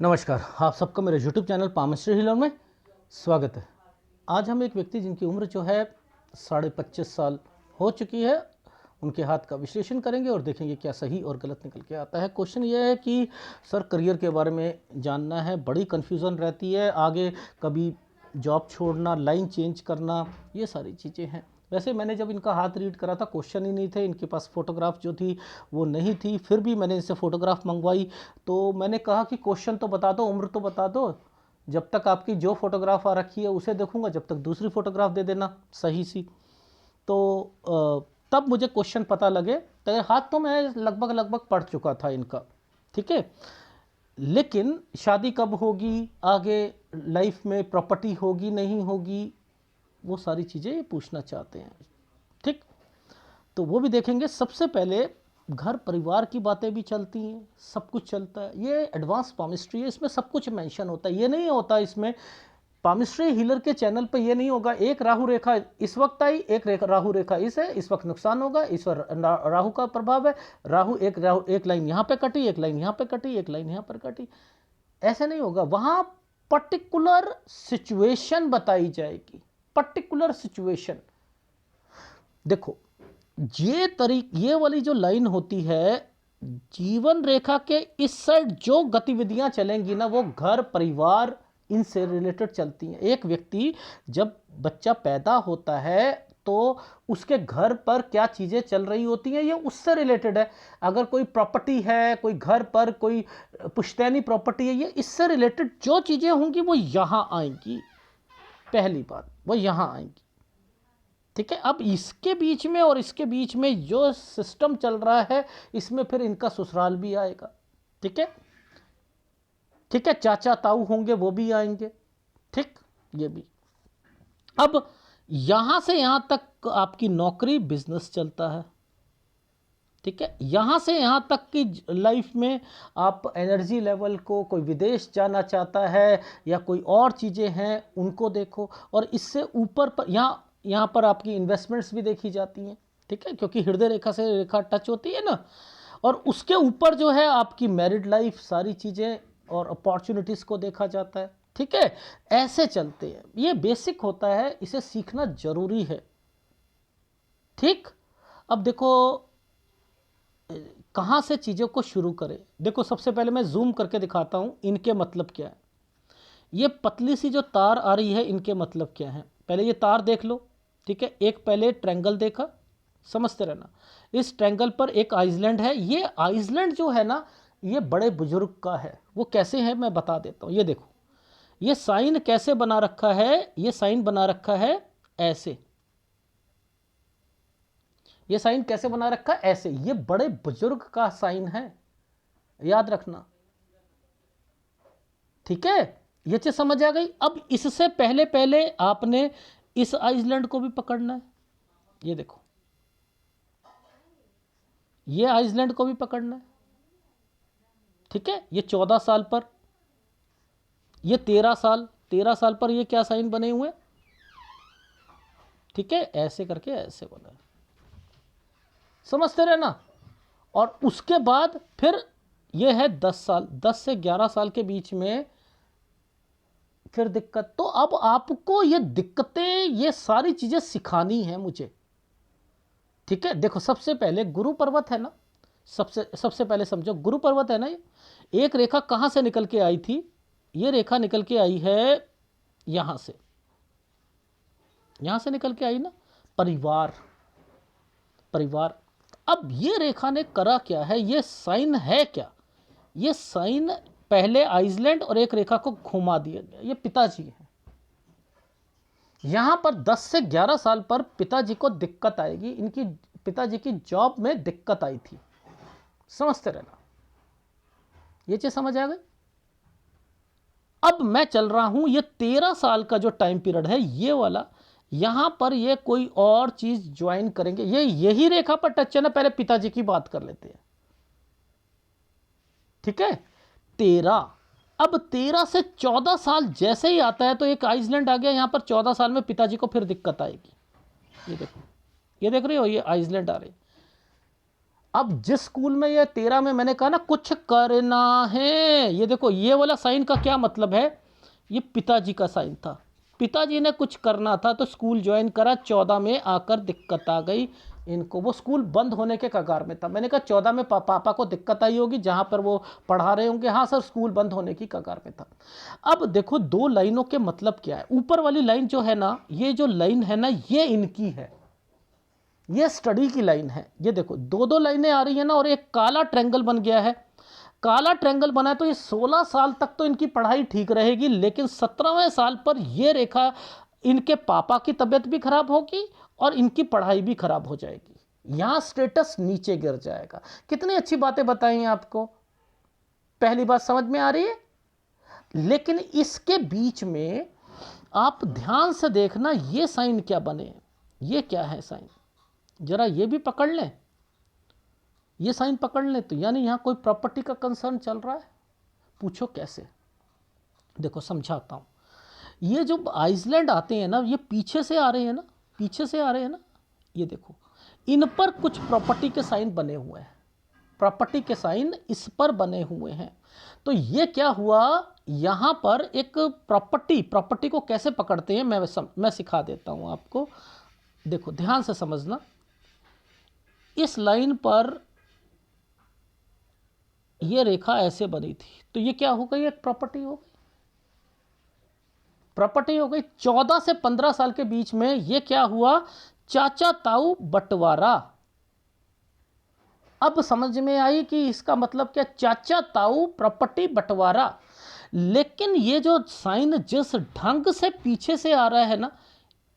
नमस्कार, आप सबका मेरे YouTube चैनल पामिस्ट्री हीलर में स्वागत है। आज हम एक व्यक्ति जिनकी उम्र जो है 25.5 साल हो चुकी है, उनके हाथ का विश्लेषण करेंगे और देखेंगे क्या सही और गलत निकल के आता है। क्वेश्चन ये है कि सर करियर के बारे में जानना है, बड़ी कन्फ्यूज़न रहती है, आगे कभी जॉब छोड़ना, लाइन चेंज करना, ये सारी चीज़ें हैं। वैसे मैंने जब इनका हाथ रीड करा था, क्वेश्चन ही नहीं थे, इनके पास फ़ोटोग्राफ जो थी वो नहीं थी, फिर भी मैंने इनसे फ़ोटोग्राफ मंगवाई। तो मैंने कहा कि क्वेश्चन तो बता दो, उम्र तो बता दो, जब तक आपकी जो फ़ोटोग्राफ आ रखी है उसे देखूंगा, जब तक दूसरी फ़ोटोग्राफ दे देना सही सी। तो तब मुझे क्वेश्चन पता लगे, तो हाथ तो मैं लगभग पढ़ चुका था इनका, ठीक है। लेकिन शादी कब होगी, आगे लाइफ में प्रॉपर्टी होगी नहीं होगी, वो सारी चीज़ें ये पूछना चाहते हैं, ठीक। तो वो भी देखेंगे। सबसे पहले घर परिवार की बातें भी चलती हैं, सब कुछ चलता है। ये एडवांस पामिस्ट्री है, इसमें सब कुछ मेंशन होता है। ये नहीं होता इसमें पामिस्ट्री हीलर के चैनल पे ये नहीं होगा एक राहु रेखा इस वक्त आई, एक राहु रेखा इस है, इस वक्त नुकसान होगा, इस वक्त राहु का प्रभाव है, राहु एक लाइन यहाँ पे कटी, एक लाइन यहाँ पे कटी, एक लाइन यहाँ पर कटी, ऐसे नहीं होगा। वहां पर्टिकुलर सिचुएशन बताई जाएगी, पर्टिकुलर सिचुएशन। देखो, ये वाली जो लाइन होती है, जीवन रेखा के इस साइड जो गतिविधियां चलेंगी ना, वो घर परिवार इनसे रिलेटेड चलती हैं। एक व्यक्ति जब बच्चा पैदा होता है तो उसके घर पर क्या चीज़ें चल रही होती हैं, ये उससे रिलेटेड है। अगर कोई प्रॉपर्टी है, कोई घर पर कोई पुश्तैनी प्रॉपर्टी है, ये इससे रिलेटेड जो चीज़ें होंगी वो यहाँ आएंगी। पहली बात, वो यहाँ आएंगी, ठीक है। अब इसके बीच में और इसके बीच में जो सिस्टम चल रहा है, इसमें फिर इनका ससुराल भी आएगा, ठीक है, ठीक है। चाचा ताऊ होंगे, वो भी आएंगे, ठीक, ये भी। अब यहां से यहां तक आपकी नौकरी बिजनेस चलता है, ठीक है। यहां से यहां तक की लाइफ में आप एनर्जी लेवल को, कोई विदेश जाना चाहता है या कोई और चीज़ें हैं उनको देखो। और इससे ऊपर पर यहाँ पर आपकी इन्वेस्टमेंट्स भी देखी जाती हैं, ठीक है, क्योंकि हृदय रेखा से रेखा टच होती है ना। और उसके ऊपर जो है आपकी मैरिड लाइफ, सारी चीज़ें और अपॉर्चुनिटीज़ को देखा जाता है, ठीक है। ऐसे चलते हैं, ये बेसिक होता है, इसे सीखना जरूरी है, ठीक। अब देखो कहाँ से चीज़ों को शुरू करें। देखो, सबसे पहले मैं जूम करके दिखाता हूँ इनके मतलब क्या है। ये पतली सी जो तार आ रही है, इनके मतलब क्या है, पहले ये तार देख लो, ठीक है। एक पहले ट्रैंगल देखा, समझते रहना। इस ट्रैंगल पर एक आइसलैंड है। ये आइसलैंड जो है ना, ये बड़े बुजुर्ग का है। वो कैसे है मैं बता देता हूँ। ये देखो, ये साइन कैसे बना रखा है, ये साइन बना रखा है ऐसे। ये साइन कैसे बना रखा है, ऐसे। ये बड़े बुजुर्ग का साइन है, याद रखना, ठीक है। ये चीज समझ आ गई। अब इससे पहले पहले आपने इस आइसलैंड को भी पकड़ना है। ये देखो, ये आइसलैंड को भी पकड़ना है, ठीक है। ये 14 साल पर, ये 13 साल पर ये क्या साइन बने हुए, ठीक है, ऐसे करके ऐसे बना है, समझते रहना। और उसके बाद फिर ये है 10 साल, 10 से 11 साल के बीच में फिर दिक्कत। तो अब आपको ये दिक्कतें, ये सारी चीजें सिखानी है मुझे, ठीक है। देखो, सबसे पहले गुरु पर्वत है ना, सबसे पहले समझो, गुरु पर्वत है ना। ये एक रेखा कहां से निकल के आई थी, ये रेखा निकल के आई है यहां से, यहां से निकल के आई ना, परिवार, परिवार। अब ये रेखा ने करा क्या है, ये साइन है क्या, ये साइन पहले आइसलैंड और एक रेखा को घुमा दिया गया। ये पिताजी है, यहां पर 10 से 11 साल पर पिताजी को दिक्कत आएगी। इनकी पिताजी की जॉब में दिक्कत आई थी, समझते रहना, ये चीज समझ आ गई। अब मैं चल रहा हूं, ये 13 साल का जो टाइम पीरियड है ये वाला, यहां पर ये कोई और चीज ज्वाइन करेंगे। ये यही रेखा पर टच है ना, पहले पिताजी की बात कर लेते हैं, ठीक है। 13, अब 13 से 14 साल जैसे ही आता है तो एक आइसलैंड आ गया यहां पर। 14 साल में पिताजी को फिर दिक्कत आएगी। ये देखो, ये देख रहे हो, ये आइसलैंड आ रही। अब जिस स्कूल में ये 13 में मैंने कहा ना कुछ करना है, ये देखो ये वाला साइन का क्या मतलब है, ये पिताजी का साइन था, पिताजी ने कुछ करना था तो स्कूल ज्वाइन करा, 14 में आकर दिक्कत आ गई इनको, वो स्कूल बंद होने के कगार में था। मैंने कहा 14 में पापा को दिक्कत आई होगी जहाँ पर वो पढ़ा रहे होंगे, हाँ सर स्कूल बंद होने की कगार में था। अब देखो दो लाइनों के मतलब क्या है, ऊपर वाली लाइन जो है ना, ये जो लाइन है ना ये इनकी है, ये स्टडी की लाइन है। ये देखो दो दो लाइनें आ रही है ना और एक काला ट्रायंगल बन गया है, काला ट्रायंगल बना है तो ये 16 साल तक तो इनकी पढ़ाई ठीक रहेगी, लेकिन 17वें साल पर ये रेखा, इनके पापा की तबीयत भी खराब होगी और इनकी पढ़ाई भी खराब हो जाएगी, यहां स्टेटस नीचे गिर जाएगा। कितनी अच्छी बातें बताई हैं आपको, पहली बात समझ में आ रही है। लेकिन इसके बीच में आप ध्यान से देखना ये साइन क्या बने, ये क्या है साइन, जरा ये भी पकड़ लें, ये साइन पकड़ लें तो यानी यहां कोई प्रॉपर्टी का कंसर्न चल रहा है। पूछो कैसे, देखो समझाता हूं। ये जो आइसलैंड आते हैं ना, ये पीछे से आ रहे हैं ना, पीछे से आ रहे हैं ना, ये देखो इन पर कुछ प्रॉपर्टी के साइन बने हुए हैं, प्रॉपर्टी के साइन इस पर बने हुए हैं। तो ये क्या हुआ, यहां पर एक प्रॉपर्टी को कैसे पकड़ते हैं मैं सिखा देता हूं आपको। देखो ध्यान से समझना, इस लाइन पर ये रेखा ऐसे बनी थी तो ये क्या हो गई, एक प्रॉपर्टी हो गई, प्रॉपर्टी हो गई। 14 से 15 साल के बीच में ये क्या हुआ, चाचा ताऊ बंटवारा। अब समझ में आई कि इसका मतलब क्या, चाचा ताऊ प्रॉपर्टी बंटवारा। लेकिन ये जो साइन जिस ढंग से पीछे से आ रहा है ना,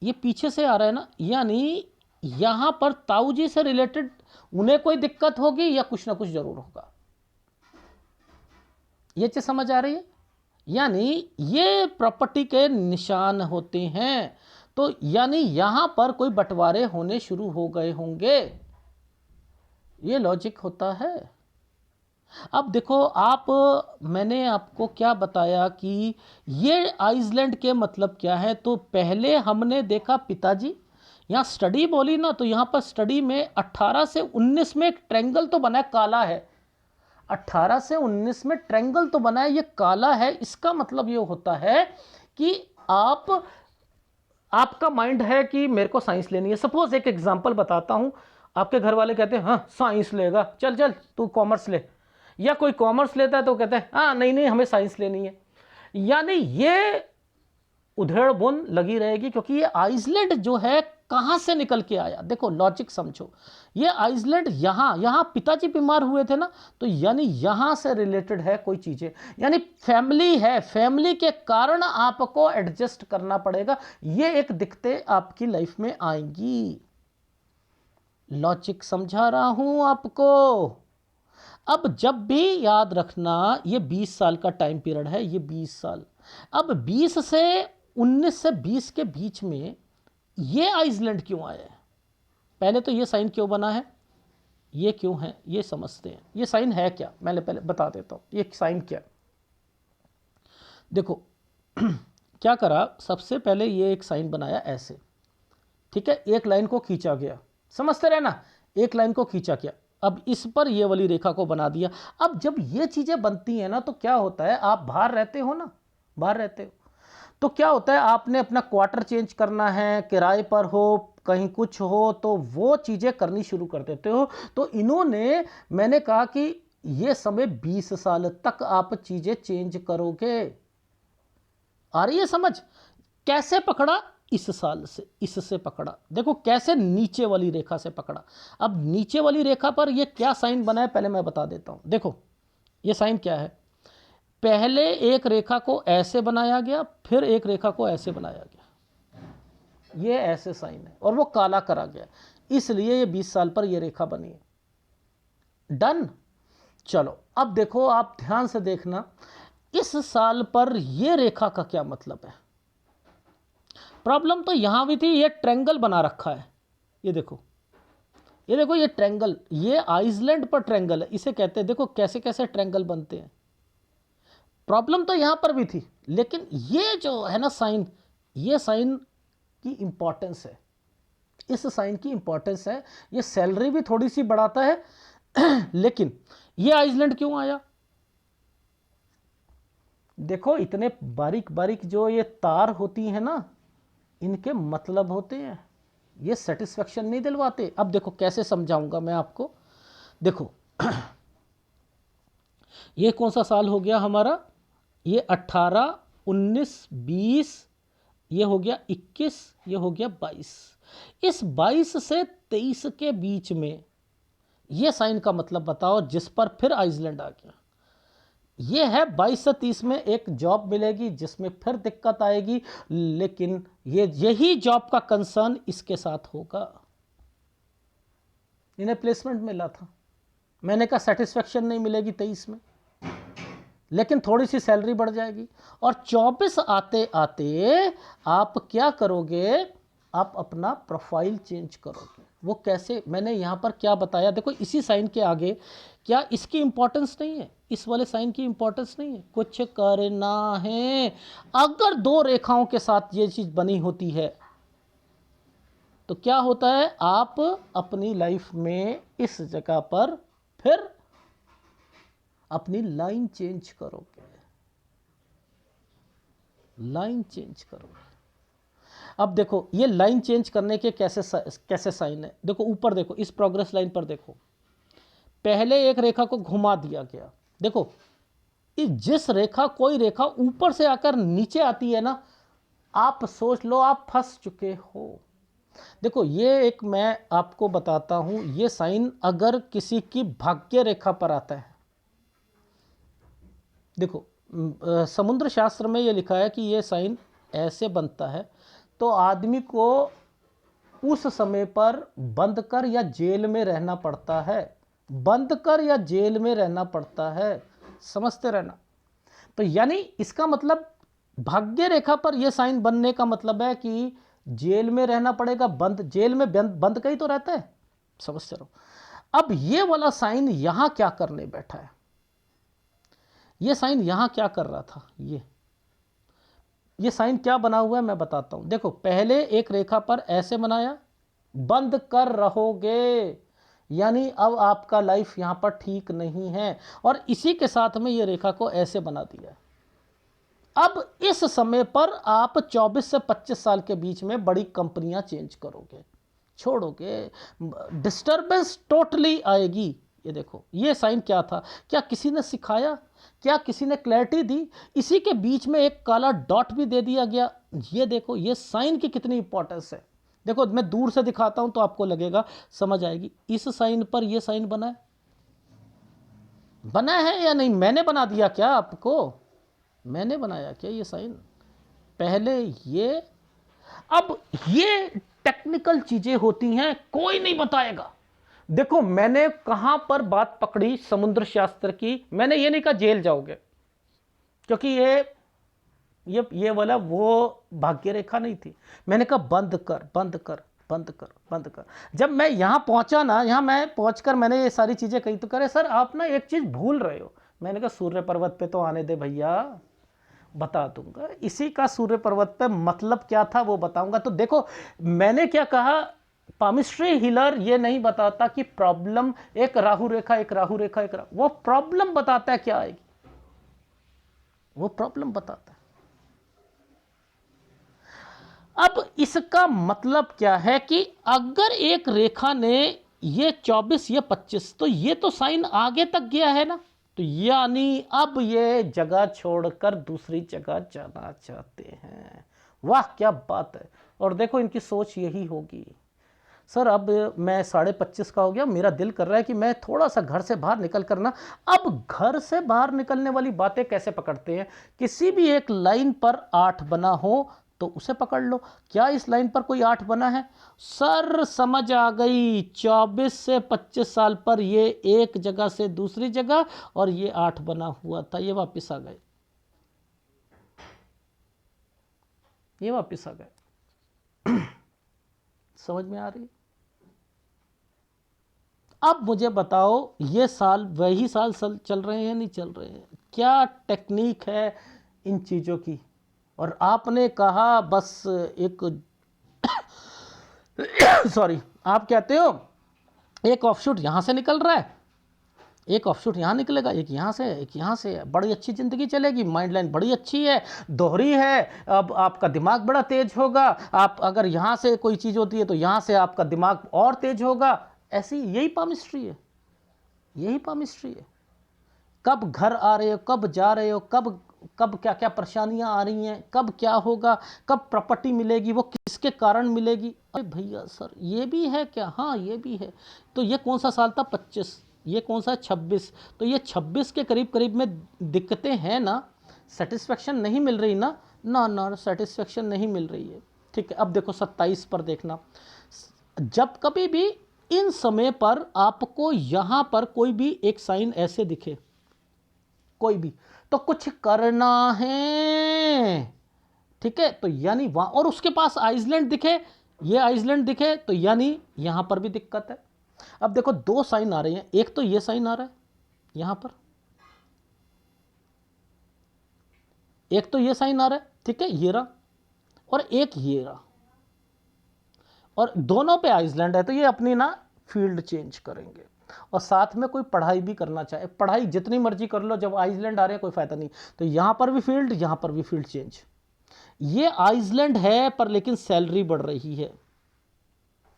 ये पीछे से आ रहा है ना, यानी यहां पर ताऊ जी से रिलेटेड उन्हें कोई दिक्कत होगी या कुछ ना कुछ जरूर होगा, ये चीज समझ आ रही है। यानी ये प्रॉपर्टी के निशान होते हैं, तो यानी यहां पर कोई बंटवारे होने शुरू हो गए होंगे, ये लॉजिक होता है। अब देखो आप, मैंने आपको क्या बताया कि ये आइसलैंड के मतलब क्या है, तो पहले हमने देखा पिताजी, यहाँ स्टडी बोली ना, तो यहाँ पर स्टडी में 18 से 19 में एक ट्रायंगल तो बना है, काला है, 18 से 19 में ट्रायंगल तो बना है, ये काला है। इसका मतलब ये होता है कि आपका माइंड है कि मेरे को साइंस लेनी है। सपोज एक एग्जांपल बताता हूं, आपके घर वाले कहते हैं हाँ साइंस लेगा, चल चल तू कॉमर्स ले, या कोई कॉमर्स लेता है तो कहते हैं हाँ नहीं नहीं हमें साइंस लेनी है। यानी ये उधेड़ बुन लगी रहेगी, क्योंकि ये आइसलैंड जो है कहां से निकल के आया, देखो लॉजिक समझो। ये आइसलैंड यहां पिताजी बीमार हुए थे ना, तो यानी यहां से रिलेटेड है कोई चीजें, यानी फैमिली है, फैमिली के कारण आपको एडजस्ट करना पड़ेगा, ये एक दिक्कतें आपकी लाइफ में आएंगी। लॉजिक समझा रहा हूं आपको। अब जब भी याद रखना, ये 20 साल का टाइम पीरियड है, ये 20 साल। अब 20 से 19 से 20 के बीच में ये आइसलैंड क्यों आया है, पहले तो ये साइन क्यों बना है, ये क्यों है, ये समझते हैं। ये साइन है क्या, मैं पहले बता देता हूं ये साइन क्या है। देखो क्या करा, सबसे पहले ये एक साइन बनाया ऐसे, ठीक है, एक लाइन को खींचा गया, समझते रहना, एक लाइन को खींचा गया, अब इस पर ये वाली रेखा को बना दिया। अब जब ये चीजें बनती हैं ना, तो क्या होता है, आप बाहर रहते हो ना, बाहर रहते हो तो क्या होता है, आपने अपना क्वार्टर चेंज करना है, किराए पर हो, कहीं कुछ हो, तो वो चीजें करनी शुरू कर देते हो। तो इन्होंने, मैंने कहा कि ये समय 20 साल तक आप चीजें चेंज करोगे। आ रही है समझ, कैसे पकड़ा, इस साल से, इससे पकड़ा, देखो कैसे, नीचे वाली रेखा से पकड़ा। अब नीचे वाली रेखा पर ये क्या साइन बना है, पहले मैं बता देता हूं। देखो ये साइन क्या है, पहले एक रेखा को ऐसे बनाया गया, फिर एक रेखा को ऐसे बनाया गया, ये ऐसे साइन है, और वो काला करा गया, इसलिए ये 20 साल पर ये रेखा बनी है। डन। चलो अब देखो, आप ध्यान से देखना, इस साल पर ये रेखा का क्या मतलब है। प्रॉब्लम तो यहां भी थी, ये ट्रायंगल बना रखा है, ये देखो, ये देखो, ये ट्रायंगल, ये आइसलैंड पर ट्रायंगल है, इसे कहते हैं, देखो कैसे कैसे ट्रायंगल बनते हैं। प्रॉब्लम तो यहां पर भी थी, लेकिन ये जो है ना साइन, ये साइन की इंपॉर्टेंस है, इस साइन की इंपॉर्टेंस है, ये सैलरी भी थोड़ी सी बढ़ाता है लेकिन ये आइसलैंड क्यों आया? देखो इतने बारीक बारीक जो ये तार होती है ना, इनके मतलब होते हैं, ये सेटिस्फेक्शन नहीं दिलवाते। अब देखो कैसे समझाऊंगा मैं आपको। देखो ये कौन सा साल हो गया हमारा? ये 18, 19, 20, ये हो गया 21, ये हो गया 22। इस 22 से 23 के बीच में ये साइन का मतलब बताओ जिस पर फिर आइसलैंड आ गया। ये है 22 से 30 में एक जॉब मिलेगी जिसमें फिर दिक्कत आएगी, लेकिन यही जॉब का कंसर्न इसके साथ होगा। इन्हें प्लेसमेंट मिला था, मैंने कहा सेटिस्फेक्शन नहीं मिलेगी 23 में, लेकिन थोड़ी सी सैलरी बढ़ जाएगी। और 24 आते आते आप क्या करोगे? आप अपना प्रोफाइल चेंज करोगे। वो कैसे? मैंने यहाँ पर क्या बताया, देखो इसी साइन के आगे क्या इसकी इंपॉर्टेंस नहीं है? इस वाले साइन की इंपॉर्टेंस नहीं है? कुछ करना है। अगर दो रेखाओं के साथ ये चीज़ बनी होती है तो क्या होता है? आप अपनी लाइफ में इस जगह पर फिर अपनी लाइन चेंज करोगे, लाइन चेंज करोगे। अब देखो ये लाइन चेंज करने के कैसे साइन है। देखो ऊपर देखो, इस प्रोग्रेस लाइन पर देखो, पहले एक रेखा को घुमा दिया गया। देखो जिस रेखा, कोई रेखा ऊपर से आकर नीचे आती है ना, आप सोच लो आप फंस चुके हो। देखो ये एक मैं आपको बताता हूं, ये साइन अगर किसी की भाग्य रेखा पर आता है, देखो समुद्र शास्त्र में ये लिखा है कि ये साइन ऐसे बनता है तो आदमी को उस समय पर बंद कर या जेल में रहना पड़ता है, बंद कर या जेल में रहना पड़ता है, समझते रहना। तो यानी इसका मतलब भाग्य रेखा पर यह साइन बनने का मतलब है कि जेल में रहना पड़ेगा, बंद, जेल में बंद का ही तो रहता है, समझते रहो। अब ये वाला साइन यहां क्या करने बैठा है? ये साइन यहां क्या कर रहा था? ये साइन क्या बना हुआ है मैं बताता हूं। देखो पहले एक रेखा पर ऐसे बनाया, बंद कर रहोगे, यानी अब आपका लाइफ यहां पर ठीक नहीं है, और इसी के साथ में ये रेखा को ऐसे बना दिया। अब इस समय पर आप 24 से 25 साल के बीच में बड़ी कंपनियां चेंज करोगे, छोड़ोगे, डिस्टर्बेंस टोटली आएगी। ये देखो ये साइन क्या था? क्या किसी ने सिखाया? क्या किसी ने क्लैरिटी दी? इसी के बीच में एक काला डॉट भी दे दिया गया। ये देखो ये साइन की कितनी इंपॉर्टेंस है। देखो मैं दूर से दिखाता हूं तो आपको लगेगा, समझ आएगी। इस साइन पर ये साइन बना है, बना है या नहीं? मैंने बना दिया क्या आपको? मैंने बनाया क्या ये साइन? पहले ये, अब ये टेक्निकल चीजें होती हैं, कोई नहीं बताएगा। देखो मैंने कहां पर बात पकड़ी समुद्र शास्त्र की, मैंने ये नहीं कहा जेल जाओगे, क्योंकि ये वाला वो भाग्य रेखा नहीं थी। मैंने कहा बंद कर, बंद कर, बंद कर, बंद कर। जब मैं यहां पहुंचा ना, यहां मैं पहुंचकर मैंने ये सारी चीजें कही तो करे सर आप ना एक चीज भूल रहे हो। मैंने कहा सूर्य पर्वत पे तो आने दे भैया, बता दूंगा इसी का सूर्य पर्वत पे मतलब क्या था वो बताऊंगा। तो देखो मैंने क्या कहा, पामिस्ट्री हीलर ये नहीं बताता कि प्रॉब्लम एक राहु रेखा, एक राहु रेखा, वो प्रॉब्लम बताता है क्या आएगी, वो प्रॉब्लम बताता है। अब इसका मतलब क्या है कि अगर एक रेखा ने ये 24 ये 25, तो ये तो साइन आगे तक गया है ना, तो यानी अब ये जगह छोड़कर दूसरी जगह जाना चाहते हैं। वाह क्या बात है। और देखो इनकी सोच यही होगी, सर अब मैं 25.5 का हो गया, मेरा दिल कर रहा है कि मैं थोड़ा सा घर से बाहर निकल कर ना। अब घर से बाहर निकलने वाली बातें कैसे पकड़ते हैं? किसी भी एक लाइन पर 8 बना हो तो उसे पकड़ लो। क्या इस लाइन पर कोई 8 बना है? सर समझ आ गई, 24 से 25 साल पर ये एक जगह से दूसरी जगह, और ये 8 बना हुआ था, ये वापस आ गए, ये वापस आ गए। समझ में आ रही? अब मुझे बताओ ये साल वही साल चल रहे हैं नहीं चल रहे हैं? क्या टेक्निक है इन चीज़ों की? और आपने कहा बस एक सॉरी, आप कहते हो एक ऑफशूट यहां से निकल रहा है, एक ऑफशूट यहाँ निकलेगा, एक यहाँ से है, एक यहाँ से है, बड़ी अच्छी ज़िंदगी चलेगी, माइंड लाइन बड़ी अच्छी है, दोहरी है। अब आपका दिमाग बड़ा तेज होगा, आप अगर यहाँ से कोई चीज़ होती है तो यहाँ से आपका दिमाग और तेज होगा। ऐसी यही पामिस्ट्री है, यही पामिस्ट्री है। कब घर आ रहे हो, कब जा रहे हो, कब कब क्या क्या परेशानियां आ रही हैं, कब क्या होगा, कब प्रॉपर्टी मिलेगी, वो किसके कारण मिलेगी। अरे भैया सर ये भी है क्या? हाँ ये भी है। तो ये कौन सा साल था? 25। ये कौन सा है? 26। तो ये 26 के करीब करीब में दिक्कतें हैं ना, सेटिस्फेक्शन नहीं मिल रही ना, ना सेटिस्फेक्शन नहीं मिल रही है। ठीक है, अब देखो 27 पर देखना। जब कभी भी इन समय पर आपको यहाँ पर कोई भी एक साइन ऐसे दिखे, कोई भी, तो कुछ करना है। ठीक है, तो यानी वहां, और उसके पास आइसलैंड दिखे, ये आइसलैंड दिखे, तो यानी यहां पर भी दिक्कत है। अब देखो दो साइन आ रहे हैं, एक तो ये साइन आ रहा है यहां पर, एक तो ये साइन आ रहा है, ठीक है ये रहा, और एक ये रहा, और दोनों पे आइसलैंड है। तो ये अपनी ना फील्ड चेंज करेंगे, और साथ में कोई पढ़ाई भी करना चाहे, पढ़ाई जितनी मर्जी कर लो, जब आइसलैंड आ रहे हैं कोई फायदा नहीं। तो यहां पर भी फील्ड, यहां पर भी फील्ड चेंज। ये आइसलैंड है पर लेकिन सैलरी बढ़ रही है,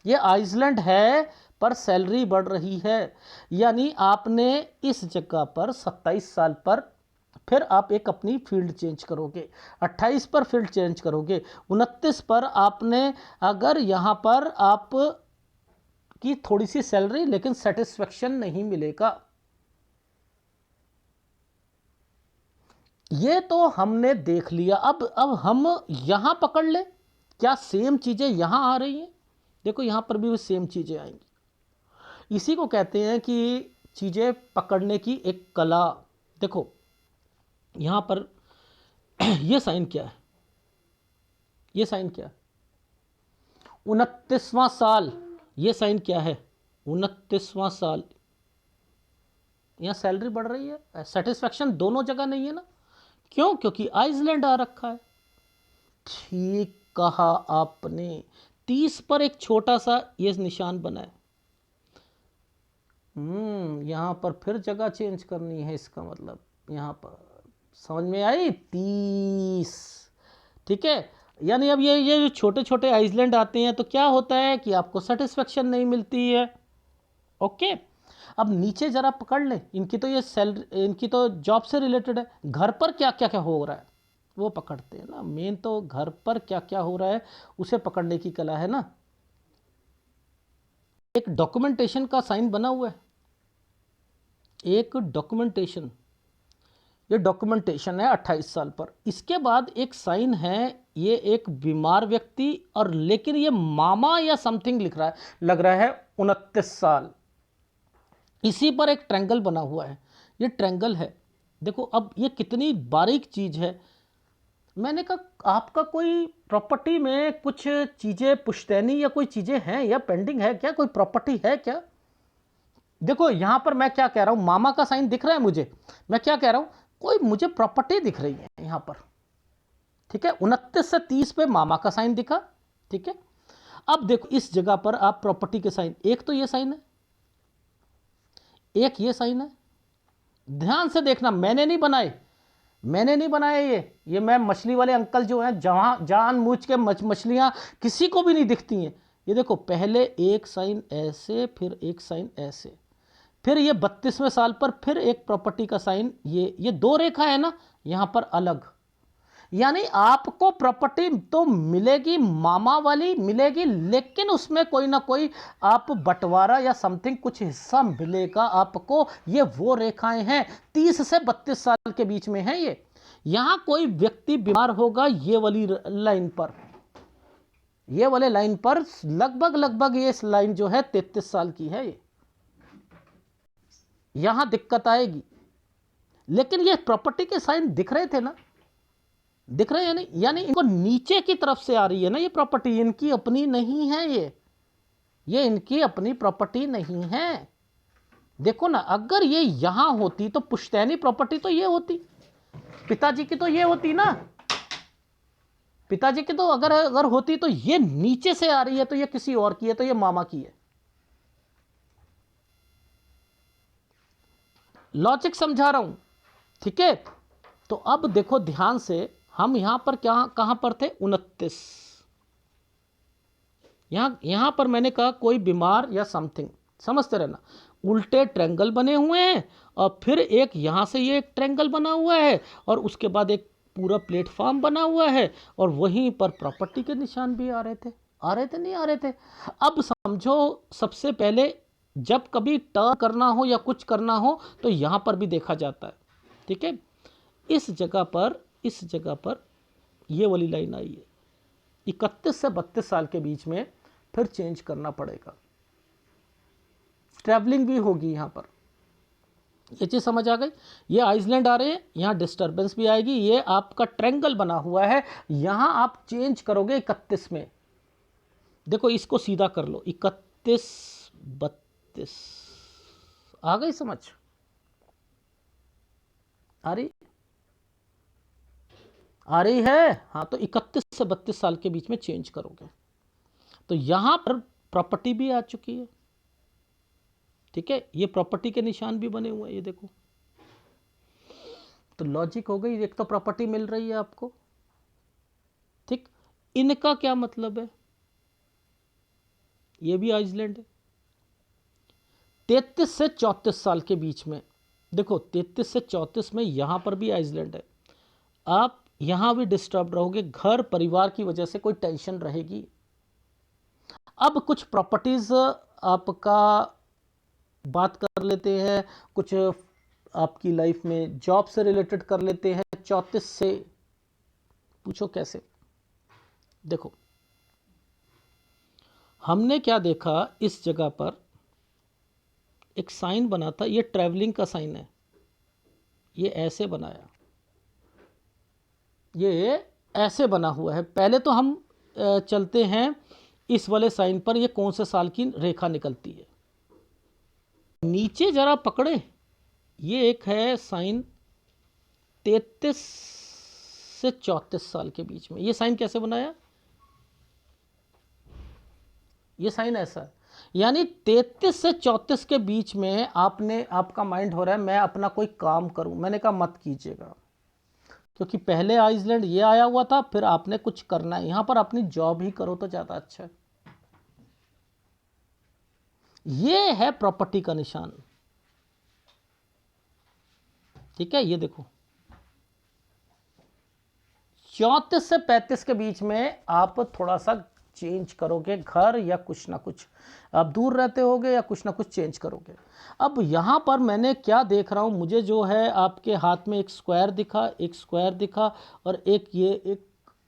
ये आइसलैंड है पर सैलरी बढ़ रही है। यानी आपने इस जगह पर 27 साल पर फिर आप एक अपनी फील्ड चेंज करोगे, 28 पर फील्ड चेंज करोगे, 29 पर आपने अगर यहां पर आप की थोड़ी सी सैलरी लेकिन सेटिस्फेक्शन नहीं मिलेगा। ये तो हमने देख लिया। अब हम यहां पकड़ ले, क्या सेम चीजें यहां आ रही हैं? देखो यहां पर भी सेम चीजें आएंगी। इसी को कहते हैं कि चीजें पकड़ने की एक कला। देखो यहां पर ये साइन क्या है? ये साइन क्या है? 29वां साल। ये साइन क्या है? 29वां साल। यहां सैलरी बढ़ रही है, सेटिस्फेक्शन दोनों जगह नहीं है ना। क्यों? क्योंकि आइसलैंड आ रखा है। ठीक कहा आपने। 30 पर एक छोटा सा ये निशान बना है। यहां पर फिर जगह चेंज करनी है, इसका मतलब यहां पर समझ में आई? 30। ठीक है, यानी अब ये जो छोटे छोटे आइसलैंड आते हैं तो क्या होता है कि आपको सेटिस्फेक्शन नहीं मिलती है। ओके, अब नीचे जरा पकड़ लें, इनकी तो ये सैलरी, इनकी तो जॉब से रिलेटेड है। घर पर क्या क्या क्या हो रहा है वो पकड़ते हैं ना। मेन तो घर पर क्या क्या हो रहा है उसे पकड़ने की कला है ना। एक डॉक्यूमेंटेशन का साइन बना हुआ है, एक डॉक्यूमेंटेशन, ये डॉक्यूमेंटेशन है 28 साल पर। इसके बाद एक साइन है, ये एक बीमार व्यक्ति, और लेकिन ये मामा या समथिंग लिख रहा है, लग रहा है 29 साल। इसी पर एक ट्रायंगल बना हुआ है, ये ट्रायंगल है। देखो अब ये कितनी बारीक चीज है। मैंने कहा आपका कोई प्रॉपर्टी में कुछ चीजें पुश्तैनी या कोई चीजें हैं या पेंडिंग है क्या, कोई प्रॉपर्टी है क्या? देखो यहां पर मैं क्या कह रहा हूं, मामा का साइन दिख रहा है मुझे, मैं क्या कह रहा हूं, कोई मुझे प्रॉपर्टी दिख रही है यहां पर। ठीक है, 29 से 30 पे मामा का साइन दिखा। ठीक है, अब देखो इस जगह पर आप प्रॉपर्टी के साइन, एक तो ये साइन है, एक ये साइन है। ध्यान से देखना, मैंने नहीं बनाए, मैंने नहीं बनाए ये मैं मछली वाले अंकल जो हैं, जहां जानबूझ के मछलियां किसी को भी नहीं दिखती हैं। ये देखो पहले एक साइन ऐसे, फिर एक साइन ऐसे, फिर ये 32वें साल पर फिर एक प्रॉपर्टी का साइन, ये दो रेखा है ना यहां पर अलग। यानी आपको प्रॉपर्टी तो मिलेगी, मामा वाली मिलेगी, लेकिन उसमें कोई ना कोई आप बंटवारा या समथिंग कुछ हिस्सा मिलेगा आपको। ये वो रेखाएं हैं 30 से 32 साल के बीच में है ये। यहां कोई व्यक्ति बीमार होगा ये वाली लाइन पर, ये वाले लाइन पर लगभग लगभग ये लाइन जो है 33 साल की है ये। यहां दिक्कत आएगी, लेकिन ये प्रॉपर्टी के साइन दिख रहे थे ना, दिख रहे हैं यानी इनको नीचे की तरफ से आ रही है ना ये प्रॉपर्टी, इनकी अपनी नहीं है ये इनकी अपनी प्रॉपर्टी नहीं है। देखो ना, अगर ये यहां होती तो पुश्तैनी प्रॉपर्टी तो ये होती, पिताजी की तो ये होती ना, पिताजी की तो अगर होती तो ये नीचे से आ रही है तो ये किसी और की है, तो ये मामा की है। लॉजिक समझा रहा हूं, ठीक है। तो अब देखो ध्यान से, हम यहां पर क्या कहां पर थे, 29। यहां पर मैंने कहा कोई बीमार या समथिंग, समझते रहना। उल्टे ट्रायंगल बने हुए हैं और फिर एक यहां से ये एक ट्रायंगल बना हुआ है और उसके बाद एक पूरा प्लेटफॉर्म बना हुआ है और वहीं पर प्रॉपर्टी के निशान भी आ रहे थे, नहीं आ रहे थे। अब समझो, सबसे पहले जब कभी टर्न करना हो या कुछ करना हो तो यहां पर भी देखा जाता है, ठीक है। इस जगह पर ये वाली लाइन आई है, 31 से 32 साल के बीच में फिर चेंज करना पड़ेगा, ट्रैवलिंग भी होगी यहां पर। ये चीज समझ आ गई। ये आइसलैंड आ रहे हैं, यहां डिस्टर्बेंस भी आएगी। ये आपका ट्रायंगल बना हुआ है, यहां आप चेंज करोगे 31 में। देखो इसको सीधा कर लो, 31 32, आ गई समझ, आ रही है। हाँ, तो 31 से 32 साल के बीच में चेंज करोगे तो यहां पर प्रॉपर्टी भी आ चुकी है, ठीक है। ये प्रॉपर्टी के निशान भी बने हुए हैं, ये देखो। तो लॉजिक हो गई, एक तो प्रॉपर्टी मिल रही है आपको, ठीक। इनका क्या मतलब है, ये भी आइसलैंड है। 33 से 34 साल के बीच में देखो, 33 से 34 में यहां पर भी आइसलैंड है। आप यहां भी डिस्टर्ब रहोगे, घर परिवार की वजह से कोई टेंशन रहेगी। अब कुछ प्रॉपर्टीज आपका बात कर लेते हैं, कुछ आपकी लाइफ में जॉब से रिलेटेड कर लेते हैं। 34 से पूछो कैसे। देखो हमने क्या देखा, इस जगह पर एक साइन बना था, ये ट्रैवलिंग का साइन है, ये ऐसे बनाया, ये ऐसे बना हुआ है। पहले तो हम चलते हैं इस वाले साइन पर, ये कौन से साल की रेखा निकलती है। नीचे जरा पकड़े, ये एक है साइन 33 से 34 साल के बीच में। ये साइन कैसे बनाया, ये साइन ऐसा है, यानी 33 से 34 के बीच में आपका माइंड हो रहा है मैं अपना कोई काम करूं। मैंने कहा मत कीजिएगा, क्योंकि पहले आइसलैंड ये आया हुआ था, फिर आपने कुछ करना है यहां पर, अपनी जॉब ही करो तो ज्यादा अच्छा है। ये है प्रॉपर्टी का निशान, ठीक है। ये देखो 34 से 35 के बीच में आप थोड़ा सा चेंज करोगे, घर या कुछ ना कुछ, आप दूर रहते होगे या कुछ ना कुछ चेंज करोगे। अब यहां पर मैंने क्या देख रहा हूं, मुझे जो है आपके हाथ में एक स्क्वायर दिखा और एक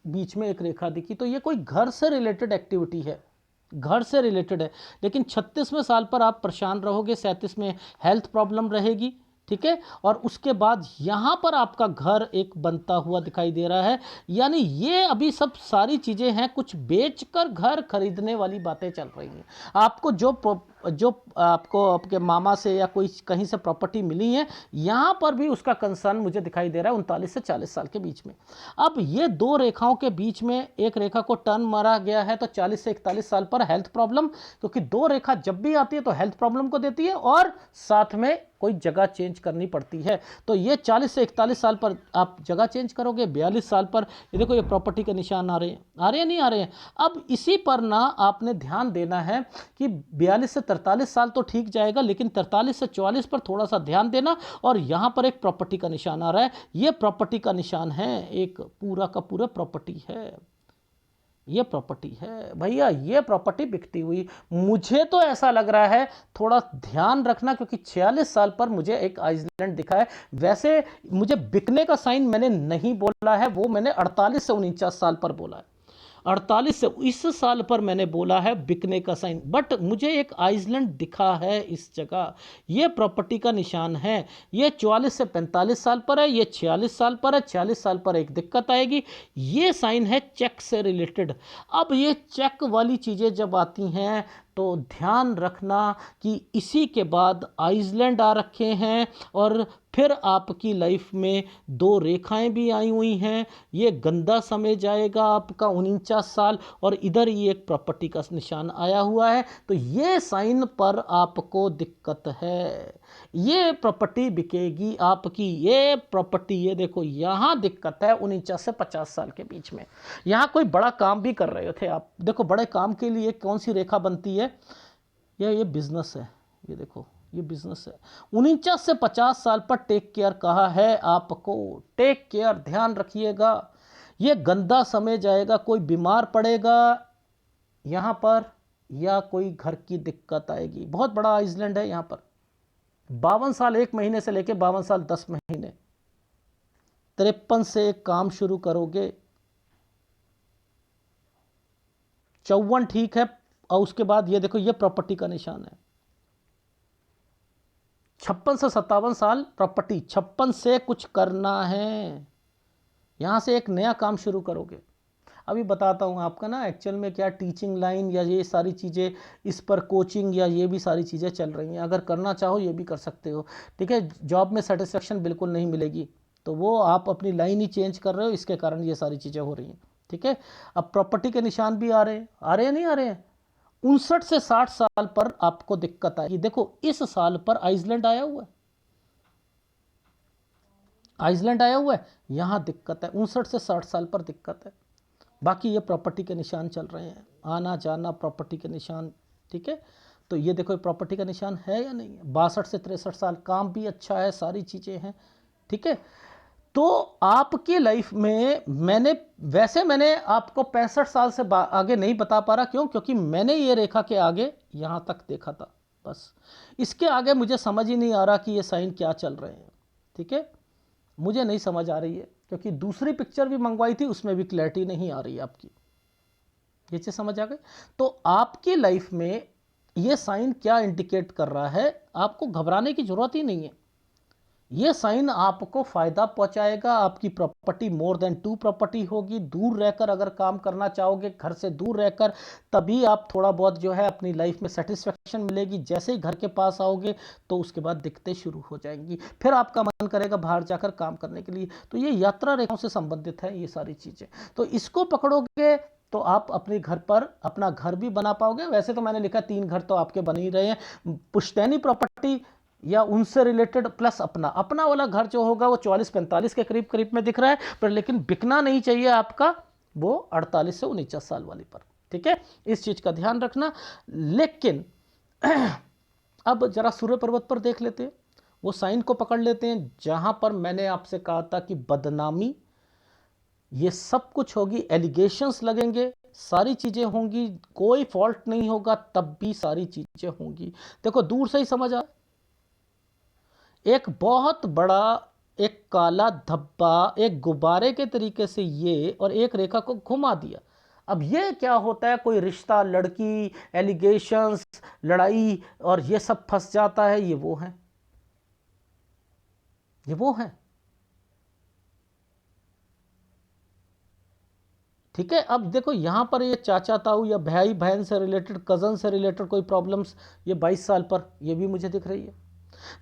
बीच में एक रेखा दिखी। तो ये कोई घर से रिलेटेड एक्टिविटी है, घर से रिलेटेड है। लेकिन 36वें साल पर आप परेशान रहोगे, 37 में हेल्थ प्रॉब्लम रहेगी, ठीक है। और उसके बाद यहां पर आपका घर एक बनता हुआ दिखाई दे रहा है, यानी ये अभी सब सारी चीजें हैं, कुछ बेचकर घर खरीदने वाली बातें चल रही हैं। आपको जो आपको आपके मामा से या कोई कहीं से प्रॉपर्टी मिली है, यहां पर भी उसका कंसर्न मुझे दिखाई दे रहा है 39 से 40 साल के बीच में। अब ये दो रेखाओं के बीच में एक रेखा को टर्न मारा गया है, तो 40 से 41 साल पर हेल्थ प्रॉब्लम, क्योंकि दो रेखा जब भी आती है तो हेल्थ प्रॉब्लम को देती है और साथ में कोई जगह चेंज करनी पड़ती है। तो ये 40 से 41 साल पर आप जगह चेंज करोगे, 42 साल पर ये देखो ये प्रॉपर्टी के निशान आ रहे हैं नहीं आ रहे हैं। अब इसी पर ना आपने ध्यान देना है कि 42 से 43 साल तो ठीक जाएगा, लेकिन 43 से 44 पर थोड़ा सा ध्यान देना। और यहां पर एक प्रॉपर्टी का निशान आ रहा है, ये प्रॉपर्टी का निशान है, एक पूरा का पूरा प्रॉपर्टी है, ये प्रॉपर्टी है भैया, ये प्रॉपर्टी बिकती हुई। मुझे तो ऐसा लग रहा है, थोड़ा ध्यान रखना, क्योंकि 46 साल पर मुझे एक आइसलैंड दिखा है। वैसे मुझे बिकने का साइन मैंने नहीं बोला है, वो मैंने 48 से 49 साल पर बोला है, 48 से इस साल पर मैंने बोला है बिकने का साइन। बट मुझे एक आइसलैंड दिखा है इस जगह, ये प्रॉपर्टी का निशान है। ये 44 से 45 साल पर है, ये 46 साल पर है। 46 साल पर एक दिक्कत आएगी, ये साइन है चेक से रिलेटेड। अब ये चेक वाली चीज़ें जब आती हैं तो ध्यान रखना कि इसी के बाद आइसलैंड आ रखे हैं और फिर आपकी लाइफ में दो रेखाएं भी आई हुई हैं, ये गंदा समय जाएगा आपका 49 साल, और इधर ये एक प्रॉपर्टी का निशान आया हुआ है। तो ये साइन पर आपको दिक्कत है, ये प्रॉपर्टी बिकेगी आपकी, ये प्रॉपर्टी, ये देखो यहाँ दिक्कत है 49 से 50 साल के बीच में। यहाँ कोई बड़ा काम भी कर रहे थे आप, देखो बड़े काम के लिए कौन सी रेखा बनती है, ये बिजनेस है, ये देखो ये बिजनेस है। 49 से 50 साल पर टेक केयर कहा है आपको, टेक केयर, ध्यान रखिएगा, ये गंदा समय जाएगा, कोई बीमार पड़ेगा यहाँ पर, या कोई घर की दिक्कत आएगी। बहुत बड़ा आइसलैंड है यहाँ पर, 52 साल 1 महीने से लेके 52 साल 10 महीने, 53 से एक काम शुरू करोगे, 54 ठीक है, और उसके बाद ये देखो ये प्रॉपर्टी का निशान है, 56 से 57 साल प्रॉपर्टी, 56 से कुछ करना है, यहां से एक नया काम शुरू करोगे। अभी बताता हूं आपका ना एक्चुअल में क्या टीचिंग लाइन या ये सारी चीज़ें, इस पर कोचिंग या ये भी सारी चीज़ें चल रही हैं, अगर करना चाहो ये भी कर सकते हो, ठीक है। जॉब में सेटिस्फेक्शन बिल्कुल नहीं मिलेगी, तो वो आप अपनी लाइन ही चेंज कर रहे हो, इसके कारण ये सारी चीज़ें हो रही हैं, ठीक है। अब प्रॉपर्टी के निशान भी आ रहे हैं, नहीं आ रहे हैं। 59 से 60 साल पर आपको दिक्कत आएगी। देखो इस साल पर आइसलैंड आया हुआ है, आइसलैंड आया हुआ है, यहां दिक्कत है, 59 से 60 साल पर दिक्कत है। बाकी ये प्रॉपर्टी के निशान चल रहे हैं, आना जाना प्रॉपर्टी के निशान, ठीक है। तो ये देखो प्रॉपर्टी का निशान है या नहीं है। 62 से 63 साल, काम भी अच्छा है, सारी चीज़ें हैं, ठीक है। तो आपकी लाइफ में मैंने आपको 65 साल से आगे नहीं बता पा रहा, क्यों? क्योंकि मैंने ये रेखा के आगे यहां तक देखा था, बस इसके आगे मुझे समझ ही नहीं आ रहा कि ये साइन क्या चल रहे हैं, ठीक है। मुझे नहीं समझ आ रही है, क्योंकि दूसरी पिक्चर भी मंगवाई थी, उसमें भी क्लैरिटी नहीं आ रही है आपकी, ये चीज समझ आ गई। तो आपकी लाइफ में ये साइन क्या इंडिकेट कर रहा है, आपको घबराने की जरूरत ही नहीं है। ये साइन आपको फायदा पहुंचाएगा, आपकी प्रॉपर्टी मोर देन 2 प्रॉपर्टी होगी। दूर रहकर अगर काम करना चाहोगे, घर से दूर रहकर, तभी आप थोड़ा बहुत जो है अपनी लाइफ में सेटिस्फेक्शन मिलेगी। जैसे ही घर के पास आओगे तो उसके बाद दिक्कतें शुरू हो जाएंगी, फिर आपका मन करेगा बाहर जाकर काम करने के लिए। तो ये यात्रा रेखाओं से संबंधित है ये सारी चीजें, तो इसको पकड़ोगे तो आप अपने घर पर अपना घर भी बना पाओगे। वैसे तो मैंने लिखा 3 घर तो आपके बन ही रहे हैं, पुश्तैनी प्रॉपर्टी या उनसे रिलेटेड प्लस अपना वाला घर जो होगा वो 44-45 के करीब करीब में दिख रहा है, पर लेकिन बिकना नहीं चाहिए आपका वो 48 से 49 साल वाली पर, ठीक है। इस चीज का ध्यान रखना। लेकिन अब जरा सूर्य पर्वत पर देख लेते हैं, वो साइन को पकड़ लेते हैं जहां पर मैंने आपसे कहा था कि बदनामी ये सब कुछ होगी, एलिगेशंस लगेंगे, सारी चीजें होंगी, कोई फॉल्ट नहीं होगा, तब भी सारी चीजें होंगी। देखो दूर से ही समझ आ, एक बहुत बड़ा एक काला धब्बा एक गुब्बारे के तरीके से ये, और एक रेखा को घुमा दिया। अब ये क्या होता है, कोई रिश्ता, लड़की, एलिगेशंस, लड़ाई, और ये सब फंस जाता है, ये वो है, ये वो है, ठीक है। अब देखो यहां पर ये चाचा ताऊ या भाई बहन से रिलेटेड, कजन से रिलेटेड कोई प्रॉब्लम्स, ये 22 साल पर ये भी मुझे दिख रही है।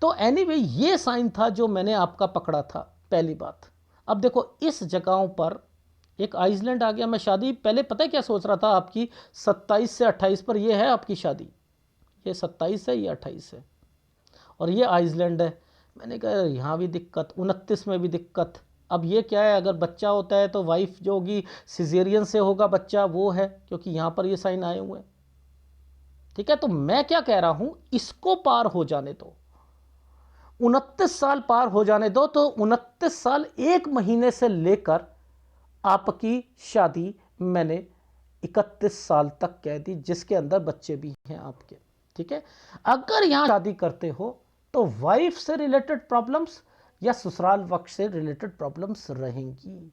तो एनीवे ये साइन था जो मैंने आपका पकड़ा था, पहली बात। अब देखो इस जगहों पर एक आइसलैंड आ गया। मैं शादी पहले पता है क्या सोच रहा था आपकी 27 से 28 पर, ये है आपकी शादी, ये 27 है, ये 28 है, और ये आइसलैंड है। मैंने कहा यहाँ भी दिक्कत, 29 में भी दिक्कत। अब ये क्या है, अगर बच्चा होता है तो वाइफ जो होगी सिजेरियन से होगा बच्चा, वो है, क्योंकि यहाँ पर ये साइन आए हुए हैं, ठीक है। तो मैं क्या कह रहा हूं, इसको पार हो जाने दो, 29 साल पार हो जाने दो। तो 29 साल 1 महीने से लेकर आपकी शादी मैंने 31 साल तक कह दी, जिसके अंदर बच्चे भी हैं आपके, ठीक है। अगर यहां शादी करते हो तो वाइफ से रिलेटेड प्रॉब्लम्स या ससुराल पक्ष से रिलेटेड प्रॉब्लम्स रहेंगी,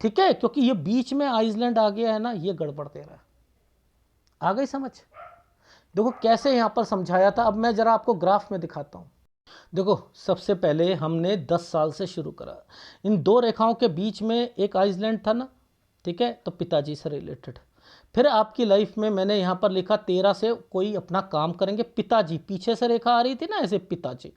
ठीक है। क्योंकि ये बीच में आइसलैंड आ गया है ना, ये गड़बड़ दे रहा है। आ गई समझ? देखो कैसे यहां पर समझाया था। अब मैं जरा आपको ग्राफ में दिखाता हूं। देखो सबसे पहले हमने 10 साल से शुरू करा, इन 2 रेखाओं के बीच में एक आइसलैंड था ना, ठीक है। तो पिताजी से रिलेटेड फिर आपकी लाइफ में मैंने यहाँ पर लिखा 13 से कोई अपना काम करेंगे, पिताजी, पीछे से रेखा आ रही थी ना ऐसे, पिताजी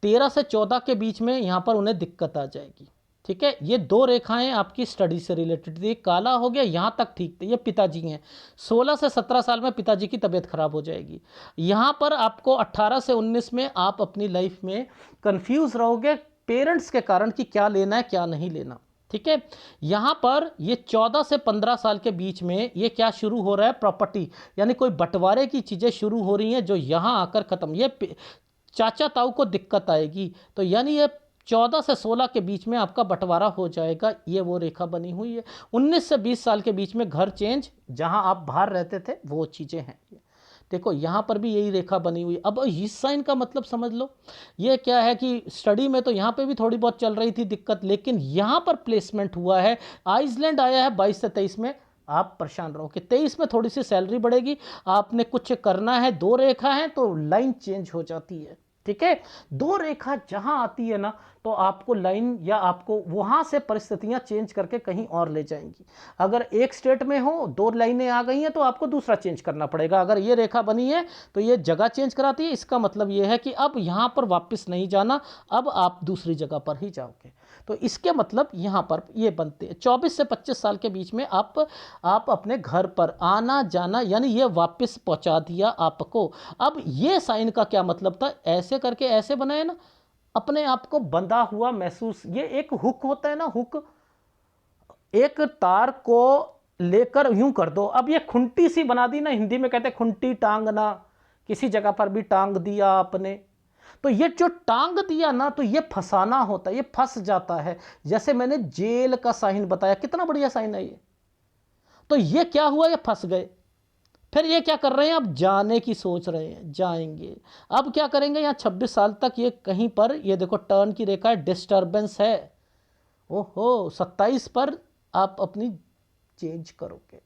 13 से 14 के बीच में यहाँ पर उन्हें दिक्कत आ जाएगी। ठीक है, ये दो रेखाएं आपकी स्टडी से रिलेटेड थी, काला हो गया यहाँ तक ठीक थे, ये पिताजी हैं। 16 से 17 साल में पिताजी की तबीयत खराब हो जाएगी। यहाँ पर आपको 18 से 19 में आप अपनी लाइफ में कंफ्यूज रहोगे पेरेंट्स के कारण कि क्या लेना है क्या नहीं लेना। ठीक है, यहाँ पर ये 14 से 15 साल के बीच में ये क्या शुरू हो रहा है, प्रॉपर्टी, यानी कोई बंटवारे की चीज़ें शुरू हो रही हैं जो यहाँ आकर ख़त्म, ये चाचा ताऊ को दिक्कत आएगी। तो यानी ये 14 से 16 के बीच में आपका बंटवारा हो जाएगा, ये वो रेखा बनी हुई है। 19 से 20 साल के बीच में घर चेंज, जहाँ आप बाहर रहते थे वो चीज़ें हैं। देखो यहाँ पर भी यही रेखा बनी हुई। अब इस साइन का मतलब समझ लो, ये क्या है कि स्टडी में तो यहाँ पे भी थोड़ी बहुत चल रही थी दिक्कत, लेकिन यहाँ पर प्लेसमेंट हुआ है, आइसलैंड आया है 22 से 23 में, आप परेशान रहोगे। 23 में थोड़ी सी सैलरी बढ़ेगी, आपने कुछ करना है, दो रेखा है तो लाइन चेंज हो जाती है। ठीक है, दो रेखा जहां आती है ना तो आपको लाइन या आपको वहां से परिस्थितियां चेंज करके कहीं और ले जाएंगी। अगर एक स्टेट में हो, दो लाइनें आ गई हैं तो आपको दूसरा चेंज करना पड़ेगा। अगर ये रेखा बनी है तो ये जगह चेंज कराती है, इसका मतलब ये है कि अब यहां पर वापस नहीं जाना, अब आप दूसरी जगह पर ही जाओगे। तो इसके मतलब यहाँ पर ये बनते हैं 24 से 25 साल के बीच में आप अपने घर पर आना जाना, यानी ये वापस पहुँचा दिया आपको। अब ये साइन का क्या मतलब था, ऐसे करके ऐसे बनाए ना, अपने आप को बंधा हुआ महसूस, ये एक हुक होता है ना, हुक, एक तार को लेकर यूं कर दो, अब ये खुंटी सी बना दी ना, हिंदी में कहते हैं खुंटी टांगना, किसी जगह पर भी टांग दिया आपने, तो ये जो टांग दिया ना तो ये फंसाना होता है, ये फंस जाता है। जैसे मैंने जेल का साइन बताया, कितना बढ़िया साइन है ये, तो ये क्या हुआ, ये फंस गए। फिर ये क्या कर रहे हैं, अब जाने की सोच रहे हैं, जाएंगे। अब क्या करेंगे, यहाँ 26 साल तक ये कहीं पर, ये देखो टर्न की रेखा है, डिस्टर्बेंस है। ओहो, 27 पर आप अपनी चेंज करोगे,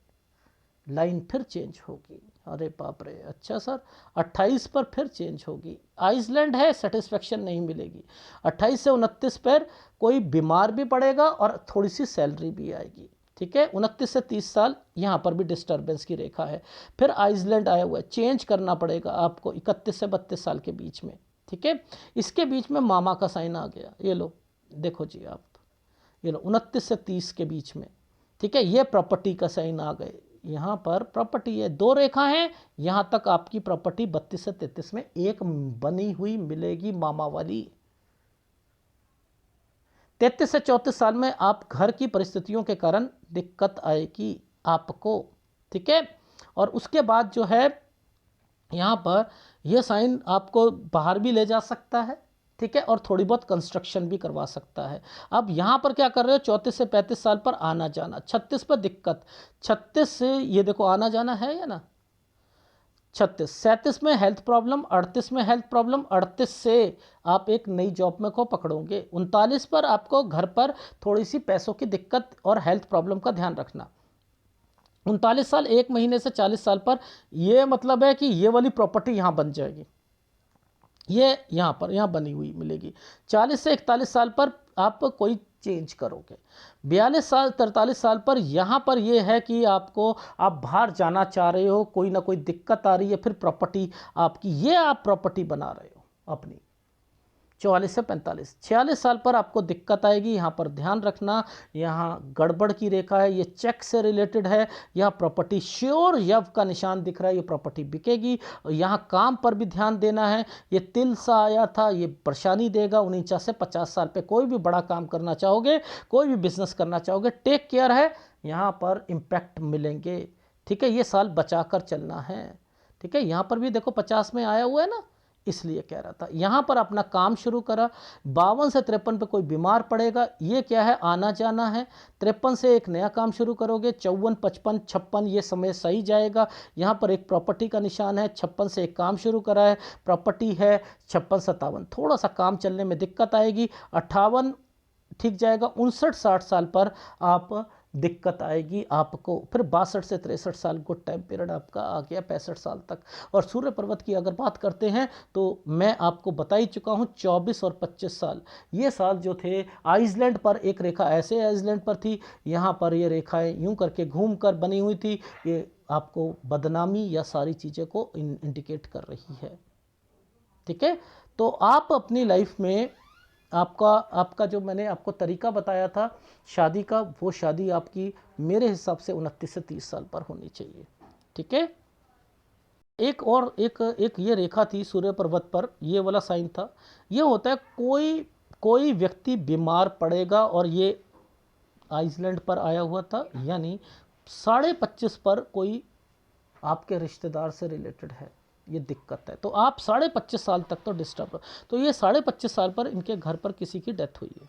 लाइन फिर चेंज होगी। अरे बाप रे, अच्छा सर, 28 पर फिर चेंज होगी, आइसलैंड है, सेटिस्फेक्शन नहीं मिलेगी। 28 से 29 पर कोई बीमार भी पड़ेगा और थोड़ी सी सैलरी भी आएगी। ठीक है, 29 से 30 साल यहाँ पर भी डिस्टर्बेंस की रेखा है, फिर आइसलैंड आया हुआ है, चेंज करना पड़ेगा आपको 31 से 32 साल के बीच में। ठीक है, इसके बीच में मामा का साइन आ गया, ये लो देखो जी आप, ये लो 29 से 30 के बीच में। ठीक है, ये प्रॉपर्टी का साइन आ गए, यहाँ पर प्रॉपर्टी है, दो रेखा हैं, यहाँ तक आपकी प्रॉपर्टी 32 से 33 में एक बनी हुई मिलेगी मामा वाली। 33 से 34 साल में आप घर की परिस्थितियों के कारण दिक्कत आएगी आपको। ठीक है, और उसके बाद जो है यहाँ पर यह साइन आपको बाहर भी ले जा सकता है। ठीक है, और थोड़ी बहुत कंस्ट्रक्शन भी करवा सकता है। अब यहाँ पर क्या कर रहे हो, 34 से 35 साल पर आना जाना, 36 पर दिक्कत, 36 से ये देखो आना जाना है या ना, 36, 37 में हेल्थ प्रॉब्लम, 38 में हेल्थ प्रॉब्लम, 38 से आप एक नई जॉब में को पकड़ोगे, 39 पर आपको घर पर थोड़ी सी पैसों की दिक्कत और हेल्थ प्रॉब्लम का ध्यान रखना। 39 साल 1 महीने से 40 साल पर, ये मतलब है कि ये वाली प्रॉपर्टी यहाँ बन जाएगी, ये यहाँ पर यहाँ बनी हुई मिलेगी। 40 से 41 साल पर आप कोई चेंज करोगे। 42 साल 43 साल पर यहाँ पर ये है कि आपको, आप बाहर जाना चाह रहे हो, कोई ना कोई दिक्कत आ रही है, फिर प्रॉपर्टी आपकी, ये आप प्रॉपर्टी बना रहे हो अपनी। 44 से 45, 46 साल पर आपको दिक्कत आएगी, यहाँ पर ध्यान रखना, यहाँ गड़बड़ की रेखा है, ये चेक से रिलेटेड है, यहाँ प्रॉपर्टी श्योर यव का निशान दिख रहा है, ये प्रॉपर्टी बिकेगी। यहाँ काम पर भी ध्यान देना है, ये तिल सा आया था, ये परेशानी देगा। 49 से 50 साल पे कोई भी बड़ा काम करना चाहोगे, कोई भी बिजनेस करना चाहोगे, टेक केयर है, यहाँ पर इम्पैक्ट मिलेंगे। ठीक है, ये साल बचा कर चलना है। ठीक है, यहाँ पर भी देखो 50 में आया हुआ है ना, इसलिए कह रहा था, यहाँ पर अपना काम शुरू करा। 52 से 53 पे कोई बीमार पड़ेगा, ये क्या है, आना जाना है। 53 से एक नया काम शुरू करोगे। 54, 55, 56 ये समय सही जाएगा। यहाँ पर एक प्रॉपर्टी का निशान है, 56 से एक काम शुरू करा है, प्रॉपर्टी है। 56, 57 थोड़ा सा काम चलने में दिक्कत आएगी। 58 ठीक जाएगा। 59, 60 साल पर आप दिक्कत आएगी आपको। फिर 62 से 63 साल गुड टाइम पीरियड आपका आ गया, 65 साल तक। और सूर्य पर्वत की अगर बात करते हैं तो मैं आपको बता ही चुका हूँ 24 और 25 साल, ये साल जो थे आइसलैंड पर एक रेखा ऐसे आइसलैंड पर थी, यहाँ पर ये रेखाएं यूं करके घूम कर बनी हुई थी, ये आपको बदनामी या सारी चीज़ें को इंडिकेट कर रही है। ठीक है, तो आप अपनी लाइफ में आपका जो मैंने आपको तरीका बताया था शादी का, वो शादी आपकी मेरे हिसाब से 29 से 30 साल पर होनी चाहिए। ठीक है, एक और एक ये रेखा थी सूर्य पर्वत पर, ये वाला साइन था। ये होता है कोई व्यक्ति बीमार पड़ेगा, और ये आइसलैंड पर आया हुआ था, यानी 25.5 पर कोई आपके रिश्तेदार से रिलेटेड है, ये दिक्कत है। तो आप 25.5 साल तक तो डिस्टर्ब, तो ये 25.5 साल पर इनके घर पर किसी की डेथ हुई है।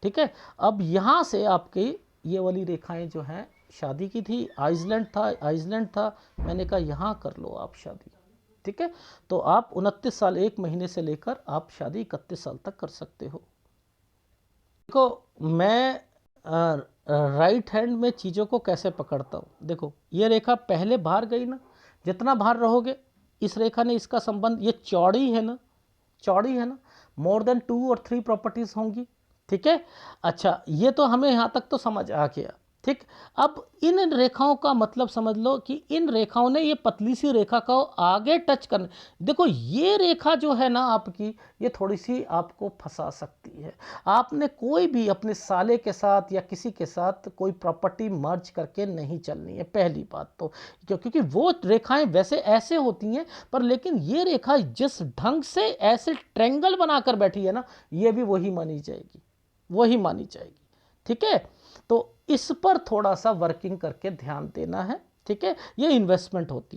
ठीक है, अब यहाँ से आपकी ये वाली रेखाएं जो हैं, शादी की थी, आइसलैंड था, मैंने कहा यहाँ कर लो आप शादी। ठीक है, तो आप 29 साल 1 महीने से लेकर आप शादी 31 साल तक कर सकते हो। देखो, मैं राइट हैंड में चीज़ों को कैसे पकड़ता हूँ। देखो, ये रेखा पहले बाहर गई ना, जितना बाहर रहोगे इस रेखा ने इसका संबंध, ये चौड़ी है ना, मोर देन 2 और 3 प्रॉपर्टीज होंगी। ठीक है, अच्छा, ये तो हमें यहाँ तक तो समझ आ गया। ठीक, अब इन रेखाओं का मतलब समझ लो कि इन रेखाओं ने ये पतली सी रेखा को आगे टच करने, देखो ये रेखा जो है ना आपकी, ये थोड़ी सी आपको फंसा सकती है। आपने कोई भी अपने साले के साथ या किसी के साथ कोई प्रॉपर्टी मर्ज करके नहीं चलनी है, पहली बात तो, क्योंकि वो रेखाएं वैसे ऐसे होती हैं, पर लेकिन ये रेखा जिस ढंग से ऐसे ट्रेंगल बनाकर बैठी है ना, ये भी वही मानी जाएगी। ठीक है, तो इस पर थोड़ा सा वर्किंग करके ध्यान देना है। ठीक है, ये इन्वेस्टमेंट होती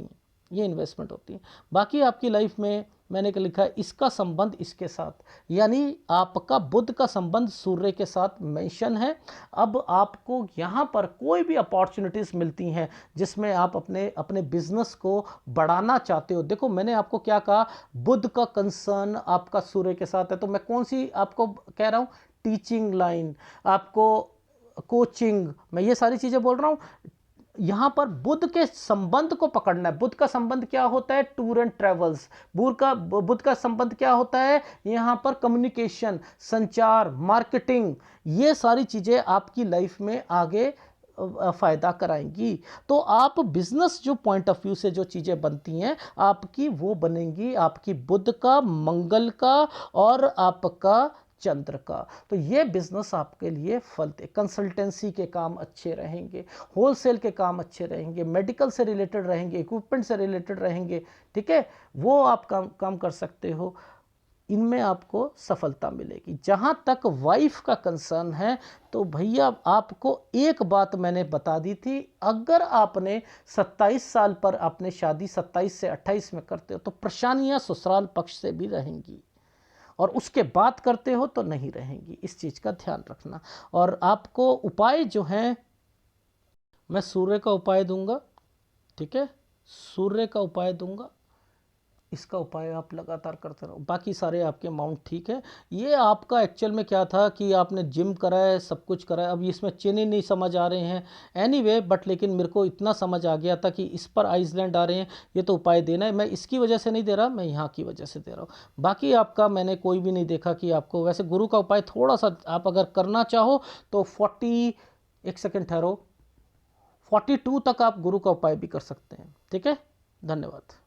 हैं, बाकी आपकी लाइफ में मैंने लिखा है इसका संबंध इसके साथ, यानी आपका बुध का संबंध सूर्य के साथ मेंशन है। अब आपको यहाँ पर कोई भी अपॉर्चुनिटीज़ मिलती हैं जिसमें आप अपने बिजनेस को बढ़ाना चाहते हो। देखो, मैंने आपको क्या कहा, बुध का कंसर्न आपका सूर्य के साथ है, तो मैं कौन सी आपको कह रहा हूँ, टीचिंग लाइन, आपको कोचिंग, मैं ये सारी चीज़ें बोल रहा हूँ। यहाँ पर बुध के संबंध को पकड़ना है। बुध का संबंध क्या होता है, टूर एंड ट्रेवल्स। बुध का संबंध क्या होता है, यहाँ पर कम्युनिकेशन, संचार, मार्केटिंग, ये सारी चीज़ें आपकी लाइफ में आगे फ़ायदा कराएंगी। तो आप बिजनेस जो पॉइंट ऑफ व्यू से जो चीज़ें बनती हैं आपकी, वो बनेंगी आपकी बुध का, मंगल का और आपका चंद्र का। तो ये बिजनेस आपके लिए फलते, कंसल्टेंसी के काम अच्छे रहेंगे, होलसेल के काम अच्छे रहेंगे, मेडिकल से रिलेटेड रहेंगे, इक्विपमेंट से रिलेटेड रहेंगे। ठीक है, वो आप काम कर सकते हो, इनमें आपको सफलता मिलेगी। जहाँ तक वाइफ का कंसर्न है, तो भैया आपको एक बात मैंने बता दी थी, अगर आपने 27 साल पर आपने शादी 27 से 28 में करते हो तो परेशानियाँ ससुराल पक्ष से भी रहेंगी, और उसके बाद करते हो तो नहीं रहेंगी। इस चीज़ का ध्यान रखना। और आपको उपाय जो हैं, मैं सूर्य का उपाय दूंगा। ठीक है, सूर्य का उपाय दूंगा, इसका उपाय आप लगातार करते रहो, बाकी सारे आपके अमाउंट ठीक है। ये आपका एक्चुअल में क्या था कि आपने जिम करा है, सब कुछ करा है, अब इसमें चिन्ह नहीं समझ आ रहे हैं एनीवे, बट लेकिन मेरे को इतना समझ आ गया था कि इस पर आइसलैंड आ रहे हैं, ये तो उपाय देना है। मैं इसकी वजह से नहीं दे रहा, मैं यहाँ की वजह से दे रहा हूँ। बाकी आपका मैंने कोई भी नहीं देखा कि आपको, वैसे गुरु का उपाय थोड़ा सा आप अगर करना चाहो तो 1 सेकेंड ठहरो, 42 तक आप गुरु का उपाय भी कर सकते हैं। ठीक है, धन्यवाद।